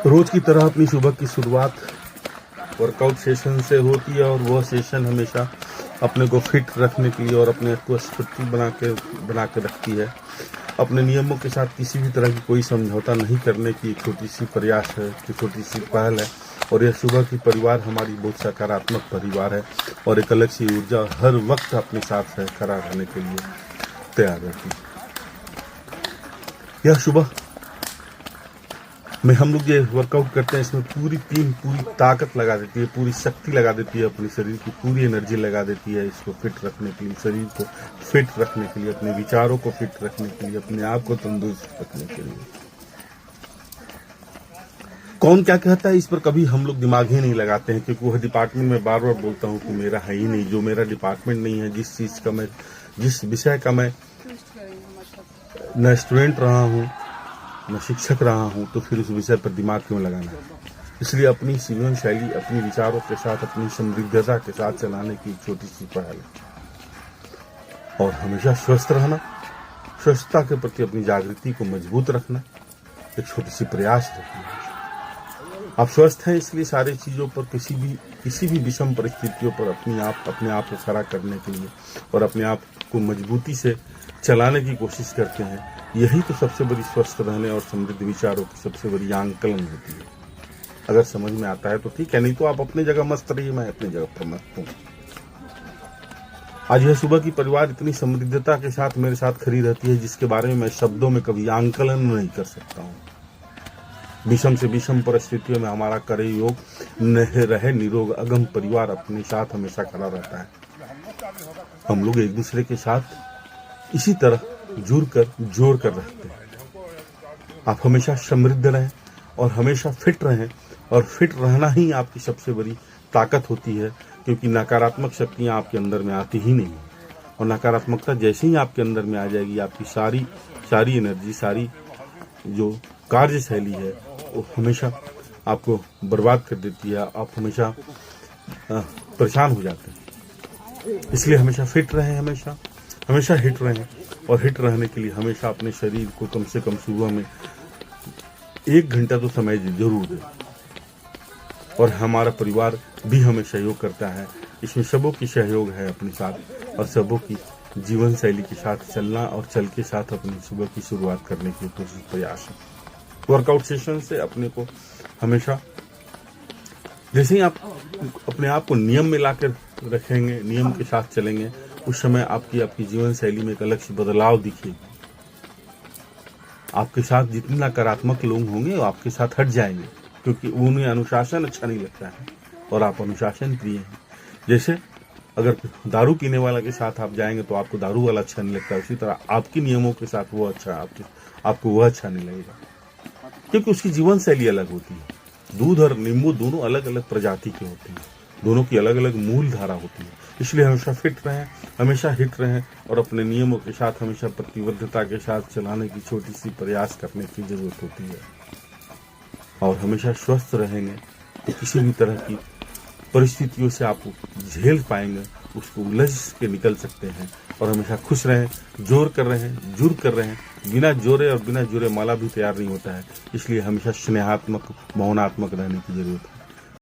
रोज की तरह अपनी सुबह की शुरुआत वर्कआउट सेशन से होती है और वह सेशन हमेशा अपने को फिट रखने के लिए और अपने को स्फूर्ति बना के रखती है। अपने नियमों के साथ किसी भी तरह की कोई समझौता नहीं करने की एक छोटी सी प्रयास है, एक छोटी सी पहल है। और यह सुबह की परिवार हमारी बहुत सकारात्मक परिवार है और एक अलग सी ऊर्जा हर वक्त अपने साथ खड़ा रहने के लिए तैयार रहती है। यह सुबह में हम लोग ये वर्कआउट करते हैं, इसमें पूरी ताकत लगा देती है, पूरी शक्ति लगा देती है, अपने शरीर की पूरी एनर्जी लगा देती है इसको फिट रखने के लिए, शरीर को फिट रखने के लिए, अपने विचारों को फिट रखने के लिए, अपने आप को तंदुरुस्त रखने के लिए। कौन क्या कहता है इस पर कभी हम लोग दिमाग ही नहीं लगाते हैं, क्योंकि वह डिपार्टमेंट में बार बार बोलता हूँ कि मेरा है ही नहीं, जो मेरा डिपार्टमेंट नहीं है, जिस विषय का मैं न स्टूडेंट रहा हूँ मैं शिक्षक रहा हूं, तो फिर उस विषय पर दिमाग क्यों लगाना है। इसलिए अपनी जीवन शैली अपनी विचारों के साथ, अपनी समृद्धता के साथ चलाने की छोटी सी पहल है। और हमेशा स्वस्थ रहना, स्वच्छता के प्रति अपनी जागृति को मजबूत रखना एक छोटी सी प्रयास रखना है। आप स्वस्थ हैं, इसलिए सारी चीजों पर किसी भी विषम परिस्थितियों पर अपने आप को खड़ा करने के लिए और अपने आप को मजबूती से चलाने की कोशिश करते हैं। यही तो सबसे बड़ी स्वस्थ रहने और समृद्ध विचारों की सबसे बड़ी आंकलन होती है। अगर समझ में आता है तो ठीक है, नहीं तो आप अपनी जगह मस्त रहिए, मैं अपनी जगह पर मस्त हूं। आज यह सुबह की परिवार इतनी समृद्धता के साथ मेरे साथ खड़ी रहती है, जिसके बारे में मैं शब्दों में कभी आंकलन नहीं कर सकता हूं। विषम से विषम परिस्थितियों में हमारा करे योग रहे निरोग अगम परिवार अपने साथ हमेशा खड़ा रहता है। हम लोग एक दूसरे के साथ इसी तरह जोड़ कर रखते हैं। आप हमेशा समृद्ध रहें और हमेशा फिट रहें, और फिट रहना ही आपकी सबसे बड़ी ताकत होती है, क्योंकि नकारात्मक शक्तियां आपके अंदर में आती ही नहीं, और नकारात्मकता जैसे ही आपके अंदर में आ जाएगी, आपकी सारी एनर्जी, सारी जो कार्यशैली है वो हमेशा आपको बर्बाद कर देती है। आप हमेशा परेशान हो जाते हैं। इसलिए हमेशा फिट रहें, हमेशा हिट रहें, और हिट रहने के लिए हमेशा अपने शरीर को कम से कम सुबह में 1 घंटा तो समय जरूर दें। और हमारा परिवार भी हमें सहयोग करता है, इसमें सबों की सहयोग है अपने साथ, और सबों की जीवन शैली के साथ चलना और चल के साथ अपनी सुबह की शुरुआत करने की कोशिश प्रयास है। वर्कआउट सेशन से अपने को हमेशा, जैसे ही आप अपने आप को नियम में लाकर रखेंगे, नियम के साथ चलेंगे, उस समय आपकी जीवन शैली में एक अलग सी बदलाव दिखेगी। आपके साथ जितने नकारात्मक लोग होंगे वो आपके साथ हट जाएंगे, क्योंकि उन्हें अनुशासन अच्छा नहीं लगता है और आप अनुशासन प्रिय हैं। जैसे अगर दारू पीने वाला के साथ आप जाएंगे तो आपको दारू वाला अच्छा नहीं लगता, उसी तरह आपके नियमों के साथ वो आपको वह अच्छा नहीं लगेगा, क्योंकि उसकी जीवन शैली अलग होती है। दूध और नींबू दोनों अलग अलग प्रजाति के होते हैं, दोनों की अलग अलग मूल धारा होती है। इसलिए हमेशा फिट रहें, हमेशा हिट रहें, और अपने नियमों के साथ हमेशा प्रतिबद्धता के साथ चलाने की छोटी सी प्रयास करने की जरूरत होती है। और हमेशा स्वस्थ रहेंगे तो किसी भी तरह की परिस्थितियों से आप झेल पाएंगे, उसको उलझ के निकल सकते हैं। और हमेशा खुश रहें, जुड़ कर रहें। बिना जोरे और बिना जुड़े माला भी तैयार नहीं होता है, इसलिए हमेशा स्नेहात्मक भावनात्मक रहने की जरूरत है।